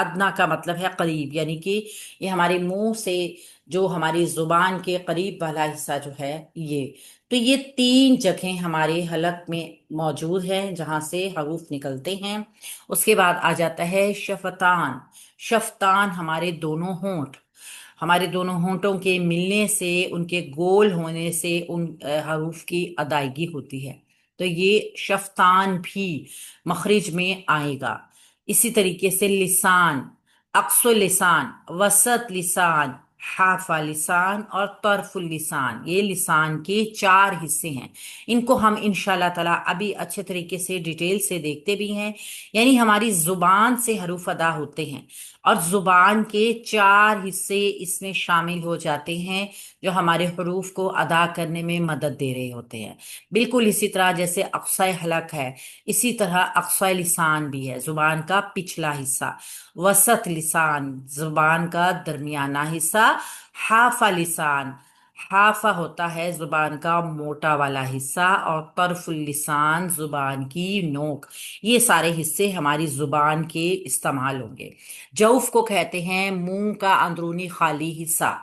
ادنا کا مطلب ہے قریب، یعنی کہ یہ ہمارے منہ سے جو ہماری زبان کے قریب والا حصہ جو ہے یہ، تو یہ تین جگہیں ہمارے حلق میں موجود ہیں جہاں سے حروف نکلتے ہیں۔ اس کے بعد آ جاتا ہے شفتان۔ شفتان ہمارے دونوں ہونٹ، ہمارے دونوں ہونٹوں کے ملنے سے، ان کے گول ہونے سے ان حروف کی ادائیگی ہوتی ہے، تو یہ شفتان بھی مخرج میں آئے گا۔ اسی طریقے سے لسان، اقصی لسان، وسط لسان، حافہ لسان اور طرف اللسان، یہ لسان کے چار حصے ہیں۔ ان کو ہم انشاءاللہ تعالیٰ ابھی اچھے طریقے سے ڈیٹیل سے دیکھتے بھی ہیں، یعنی ہماری زبان سے حروف ادا ہوتے ہیں اور زبان کے چار حصے اس میں شامل ہو جاتے ہیں جو ہمارے حروف کو ادا کرنے میں مدد دے رہے ہوتے ہیں۔ بالکل اسی طرح جیسے اقصی حلق ہے، اسی طرح اقصی لسان بھی ہے، زبان کا پچھلا حصہ، وسط لسان زبان کا درمیانہ حصہ، حافہ لسان، حافہ ہوتا ہے زبان کا موٹا والا حصہ، اور طرف اللسان زبان کی نوک۔ یہ سارے حصے ہماری زبان کے استعمال ہوں گے۔ جوف کو کہتے ہیں منہ کا اندرونی خالی حصہ،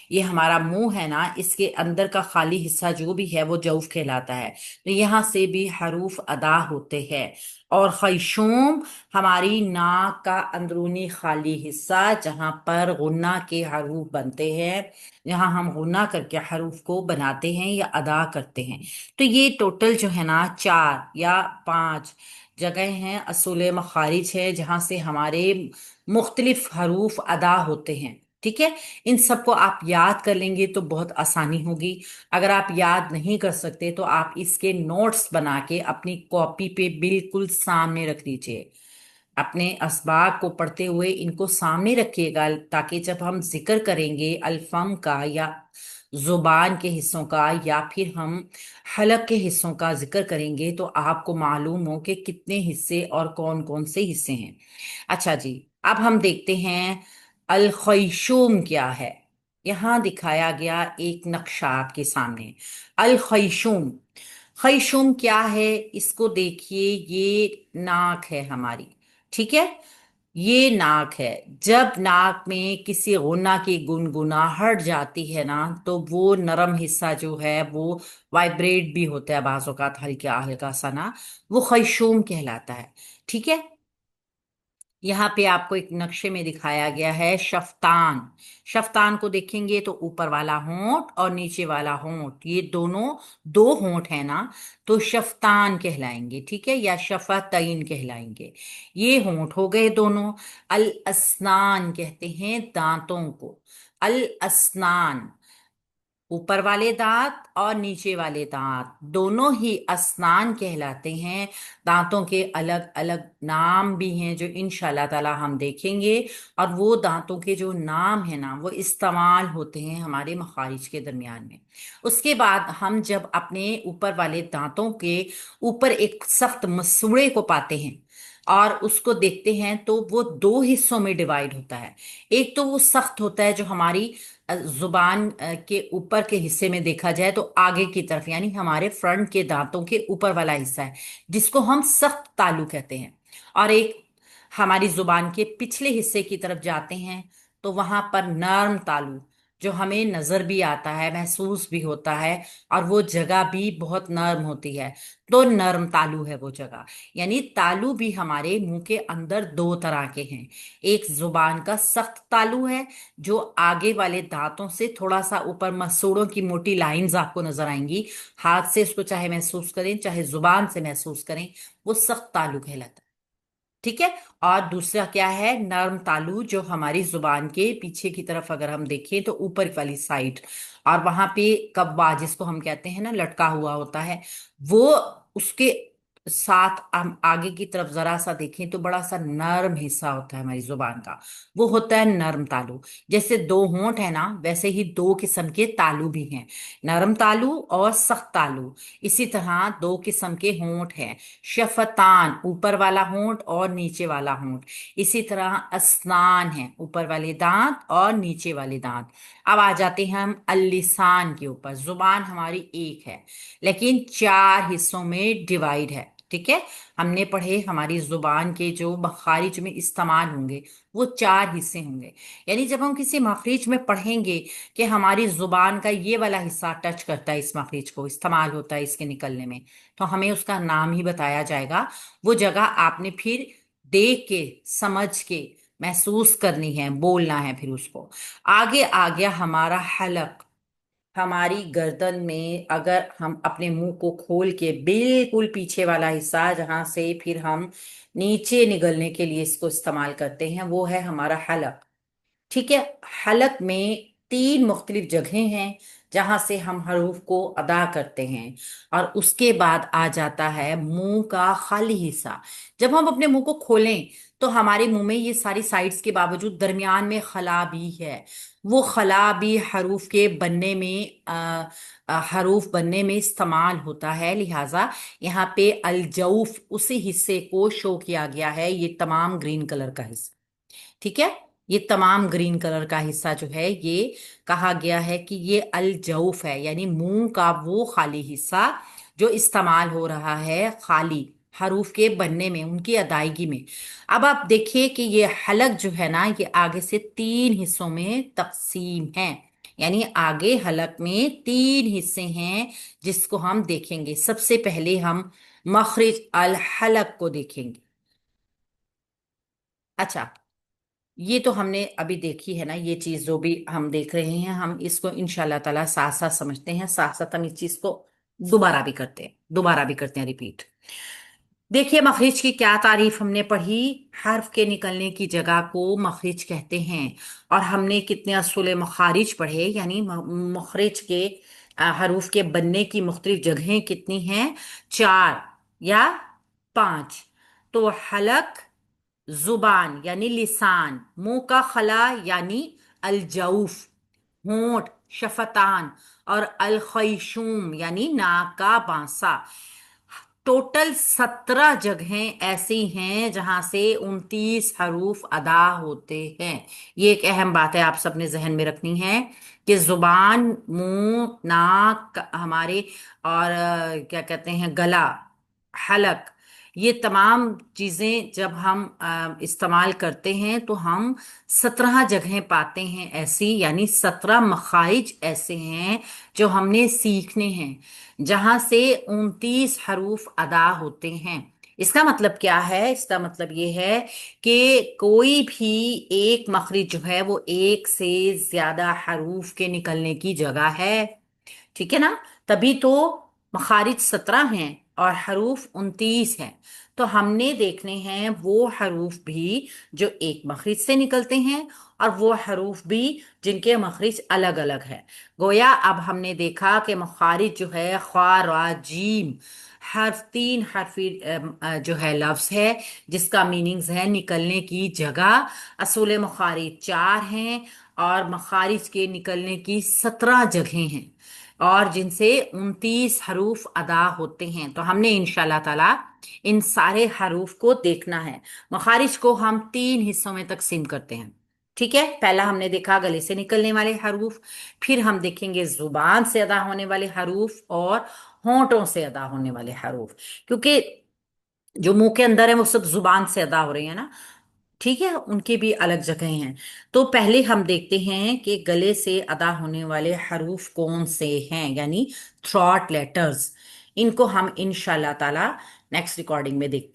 یہ ہمارا منہ ہے نا، اس کے اندر کا خالی حصہ جو بھی ہے وہ جوف کہلاتا ہے، تو یہاں سے بھی حروف ادا ہوتے ہیں۔ اور خیشوم ہماری ناک کا اندرونی خالی حصہ جہاں پر غنہ کے حروف بنتے ہیں، جہاں ہم غنہ کر کے حروف کو بناتے ہیں یا ادا کرتے ہیں۔ تو یہ ٹوٹل جو ہے نا 4 یا 5 جگہ ہیں، اصول مخارج ہے جہاں سے ہمارے مختلف حروف ادا ہوتے ہیں، ٹھیک ہے۔ ان سب کو آپ یاد کر لیں گے تو بہت آسانی ہوگی۔ اگر آپ یاد نہیں کر سکتے تو آپ اس کے نوٹس بنا کے اپنی کاپی پہ بالکل سامنے رکھ دیجئے، اپنے اسباق کو پڑھتے ہوئے ان کو سامنے رکھیے گا، تاکہ جب ہم ذکر کریں گے الفم کا یا زبان کے حصوں کا یا پھر ہم حلق کے حصوں کا ذکر کریں گے تو آپ کو معلوم ہو کہ کتنے حصے اور کون کون سے حصے ہیں۔ اچھا جی، اب ہم دیکھتے ہیں الخیشوم کیا ہے۔ یہاں دکھایا گیا ایک نقشہ آپ کے سامنے، الخیشوم۔ خیشوم کیا ہے اس کو دیکھیے، یہ ناک ہے ہماری، ٹھیک ہے، یہ ناک ہے۔ جب ناک میں کسی غنہ کی گنگناہٹ جاتی ہے نا تو وہ نرم حصہ جو ہے وہ وائبریٹ بھی ہوتا ہے بعض اوقات، ہلکا ہلکا سا نا، وہ خیشوم کہلاتا ہے، ٹھیک ہے۔ یہاں پہ آپ کو ایک نقشے میں دکھایا گیا ہے شفتان۔ شفتان کو دیکھیں گے تو اوپر والا ہونٹ اور نیچے والا ہونٹ، یہ دونوں دو ہونٹ ہیں نا، تو شفتان کہلائیں گے، ٹھیک ہے، یا شفتین کہلائیں گے۔ یہ ہونٹ ہو گئے دونوں۔ الاسنان کہتے ہیں دانتوں کو، الاسنان، اوپر والے دانت اور نیچے والے دانت دونوں ہی اسنان کہلاتے ہیں۔ دانتوں کے الگ الگ نام بھی ہیں جو انشاءاللہ تعالی ہم دیکھیں گے، اور وہ دانتوں کے جو نام ہیں نا وہ استعمال ہوتے ہیں ہمارے مخارج کے درمیان میں۔ اس کے بعد ہم جب اپنے اوپر والے دانتوں کے اوپر ایک سخت مسوڑے کو پاتے ہیں اور اس کو دیکھتے ہیں تو وہ دو حصوں میں ڈیوائیڈ ہوتا ہے۔ ایک تو وہ سخت ہوتا ہے جو ہماری زبان کے اوپر کے حصے میں دیکھا جائے تو آگے کی طرف، یعنی ہمارے فرنٹ کے دانتوں کے اوپر والا حصہ ہے جس کو ہم سخت تالو کہتے ہیں، اور ایک ہماری زبان کے پچھلے حصے کی طرف جاتے ہیں تو وہاں پر نرم تالو جو ہمیں نظر بھی آتا ہے، محسوس بھی ہوتا ہے، اور وہ جگہ بھی بہت نرم ہوتی ہے، تو نرم تالو ہے وہ جگہ۔ یعنی تالو بھی ہمارے منہ کے اندر دو طرح کے ہیں، ایک زبان کا سخت تالو ہے جو آگے والے دانتوں سے تھوڑا سا اوپر مسوڑوں کی موٹی لائنز آپ کو نظر آئیں گی، ہاتھ سے اس کو چاہے محسوس کریں چاہے زبان سے محسوس کریں، وہ سخت تالو کہلاتا ہے، ٹھیک ہے۔ اور دوسرا کیا ہے، نرم تالو، جو ہماری زبان کے پیچھے کی طرف اگر ہم دیکھیں تو اوپر والی سائڈ، اور وہاں پہ کبا جس کو ہم کہتے ہیں نا لٹکا ہوا ہوتا ہے، وہ اس کے ساتھ ہم آگے کی طرف ذرا سا دیکھیں تو بڑا سا نرم حصہ ہوتا ہے ہماری زبان کا، وہ ہوتا ہے نرم تالو۔ جیسے دو ہونٹ ہیں نا ویسے ہی دو قسم کے تالو بھی ہیں، نرم تالو اور سخت تالو۔ اسی طرح دو قسم کے ہونٹ ہیں، شفتان اوپر والا ہونٹ اور نیچے والا ہونٹ، اسی طرح اسنان ہیں اوپر والے دانت اور نیچے والے دانت۔ اب آ جاتے ہیں ہم اللسان کے اوپر۔ زبان ہماری ایک ہے لیکن چار حصوں میں ڈیوائیڈ ہے، ٹھیک ہے، ہم نے پڑھے ہماری زبان کے جو مخارج میں استعمال ہوں گے وہ چار حصے ہوں گے. یعنی جب ہم کسی مخرج میں پڑھیں گے کہ ہماری زبان کا یہ والا حصہ ٹچ کرتا ہے اس مخرج کو، استعمال ہوتا ہے اس کے نکلنے میں، تو ہمیں اس کا نام ہی بتایا جائے گا. وہ جگہ آپ نے پھر دیکھ کے، سمجھ کے، محسوس کرنی ہے، بولنا ہے پھر اس کو. آگے آ گیا ہمارا حلق. ہماری گردن میں اگر ہم اپنے منہ کو کھول کے بالکل پیچھے والا حصہ جہاں سے پھر ہم نیچے نگلنے کے لیے اس کو استعمال کرتے ہیں وہ ہے ہمارا حلق. ٹھیک ہے. حلق میں تین مختلف جگہیں ہیں جہاں سے ہم حروف کو ادا کرتے ہیں. اور اس کے بعد آ جاتا ہے منہ کا خالی حصہ. جب ہم اپنے منہ کو کھولیں تو ہمارے منہ میں یہ ساری سائڈز کے باوجود درمیان میں خلا بھی ہے. وہ خلا بھی حروف کے بننے میں حروف بننے میں استعمال ہوتا ہے. لہٰذا یہاں پہ الجوف اسی حصے کو شو کیا گیا ہے، یہ تمام گرین کلر کا حصہ. ٹھیک ہے. یہ تمام گرین کلر کا حصہ جو ہے یہ کہا گیا ہے کہ یہ الجوف ہے، یعنی منہ کا وہ خالی حصہ جو استعمال ہو رہا ہے خالی حروف کے بننے میں، ان کی ادائیگی میں. اب آپ دیکھیے کہ یہ حلق جو ہے نا یہ آگے سے تین حصوں میں تقسیم ہے. یعنی آگے حلق میں تین حصے ہیں جس کو ہم دیکھیں گے. سب سے پہلے ہم مخرج الحلق کو دیکھیں گے. اچھا، یہ تو ہم نے ابھی دیکھی ہے نا، یہ چیز جو بھی ہم دیکھ رہے ہیں ہم اس کو انشاءاللہ تعالی ساتھ ساتھ سمجھتے ہیں، ساتھ ساتھ ہم اس چیز کو دوبارہ بھی کرتے ہیں ریپیٹ. دیکھیے مخرج کی کیا تعریف ہم نے پڑھی. حرف کے نکلنے کی جگہ کو مخرج کہتے ہیں. اور ہم نے کتنے اصول مخارج پڑھے، یعنی مخرج کے حروف کے بننے کی مختلف جگہیں کتنی ہیں؟ چار یا پانچ. تو حلق، زبان یعنی لسان، منہ کا خلا یعنی الجوف، ہونٹ شفتان، اور الخیشوم یعنی ناک کا بانسا. ٹوٹل 17 جگہیں ایسی ہیں جہاں سے 29 حروف ادا ہوتے ہیں. یہ ایک اہم بات ہے آپ سب نے ذہن میں رکھنی ہے کہ زبان، منہ، ناک ہمارے، اور کیا کہتے ہیں گلا، حلق، یہ تمام چیزیں جب ہم استعمال کرتے ہیں تو ہم 17 جگہیں پاتے ہیں ایسی، یعنی 17 مخارج ایسے ہیں جو ہم نے سیکھنے ہیں جہاں سے 29 حروف ادا ہوتے ہیں. اس کا مطلب کیا ہے؟ اس کا مطلب یہ ہے کہ کوئی بھی ایک مخرج جو ہے وہ ایک سے زیادہ حروف کے نکلنے کی جگہ ہے. ٹھیک ہے نا. تبھی تو مخارج 17 ہیں اور حروف 29 ہیں. تو ہم نے دیکھنے ہیں وہ حروف بھی جو ایک مخرج سے نکلتے ہیں اور وہ حروف بھی جن کے مخرج الگ الگ ہے. گویا اب ہم نے دیکھا کہ مخارج جو ہے خا، را، جیم، حرف، تین حرفی جو ہے لفظ ہے جس کا میننگز ہے نکلنے کی جگہ. اصول مخارج چار ہیں اور مخارج کے نکلنے کی 17 جگہیں ہیں اور جن سے 29 حروف ادا ہوتے ہیں. تو ہم نے انشاءاللہ تعالی ان سارے حروف کو دیکھنا ہے. مخارج کو ہم تین حصوں میں تقسیم کرتے ہیں. ٹھیک ہے. پہلا ہم نے دیکھا گلے سے نکلنے والے حروف، پھر ہم دیکھیں گے زبان سے ادا ہونے والے حروف اور ہونٹوں سے ادا ہونے والے حروف، کیونکہ جو منہ کے اندر ہیں وہ سب زبان سے ادا ہو رہی ہیں نا. ٹھیک ہے. ان کی بھی الگ جگہیں ہیں. تو پہلے ہم دیکھتے ہیں کہ گلے سے ادا ہونے والے حروف کون سے ہیں، یعنی تھروٹ لیٹرز. ان کو ہم انشاءاللہ تعالی نیکسٹ ریکارڈنگ میں دیکھتے ہیں.